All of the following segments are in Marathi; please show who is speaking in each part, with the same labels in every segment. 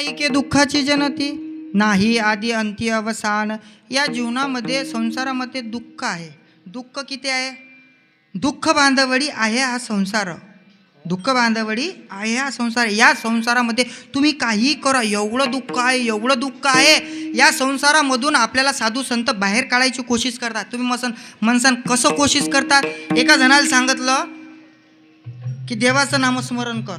Speaker 1: ऐके दुःखाची जनती, नाही आदी अंती अवसान. या जीवनामध्ये संसारामध्ये दुःख आहे. दुःख किती आहे? दुःख बांधवडी आहे हा संसार. दुःख बांधवडी आहे हा संसार. या संसारामध्ये तुम्ही काही करा, एवढं दुःख आहे, एवढं दुःख आहे. या संसारामधून आपल्याला साधू संत बाहेर काढायची कोशिश करतात. तुम्ही मनसान कसं कोशिश करतात? एका जणाला सांगितलं की देवाचं नामस्मरण कर.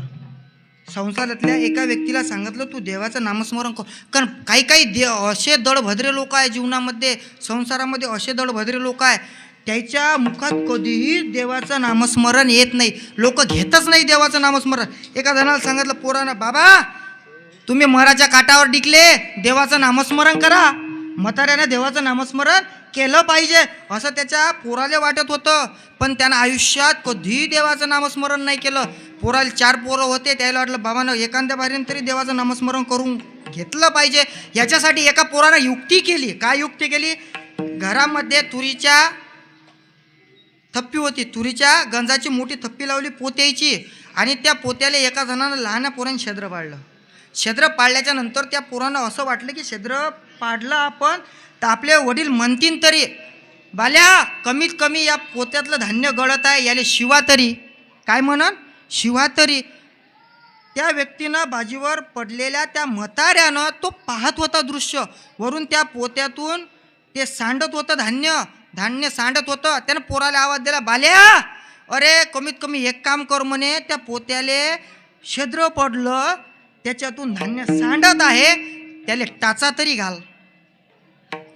Speaker 1: संसारातल्या एका व्यक्तीला सांगितलं तू देवाचं नामस्मरण कर. कारण काही काही असे दळभद्रे लोक आहे जीवनामध्ये, संसारामध्ये असे दळभद्रे लोक आहे, त्याच्या मुखात कधीही देवाचं नामस्मरण येत नाही. लोक घेतच नाही देवाचं नामस्मरण. एका जणाला सांगितलं पोरानं, बाबा तुम्ही मराच्या काठावर टिकले, देवाचं नामस्मरण करा. म्हाताऱ्याने देवाचं नामस्मरण केलं पाहिजे असं त्याच्या पोराला वाटत होतं, पण त्यानं आयुष्यात कधीही देवाचं नामस्मरण नाही केलं. पोराला 4 पोरं होते, त्याला वाटलं बाबानं एखाद्या बारीनं तरी देवाचं नामस्मरण करून घेतलं पाहिजे. याच्यासाठी एका पोरानं युक्ती केली. काय युक्ती केली? घरामध्ये तुरीच्या थप्पी होती, तुरीच्या गंजाची मोठी थप्पी लावली पोत्याची, आणि त्या पोत्याला एका जणानं लहान पोरानं छद्र पाडलं. छद्र पाडल्याच्या नंतर त्या पोरानं असं वाटलं की छद्र पाडलं आपण तर आपले वडील म्हणतील तरी, बाल्या कमीत कमी या पोत्यातलं धान्य गळत आहे, याले शिवा तरी. काय म्हणन? शिवा तरी. त्या व्यक्तीनं बाजीवर पडलेल्या त्या म्हाताऱ्यानं तो पाहत होता दृश्य. वरून त्या पोत्यातून ते सांडत होतं धान्य सांडत होतं. त्यानं पोराला आवाज दिला, बाल्या अरे कमीत कमी एक काम कर म्हणे, त्या पोत्याले छिद्र पडलं, त्याच्यातून धान्य सांडत आहे, त्याले टाचा तरी घाल.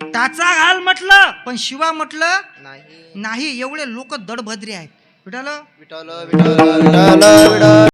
Speaker 1: टाचा घाल म्हटलं, पण शिवा म्हटलं नाही. एवढे लोक दडभद्रे आहेत. विठाल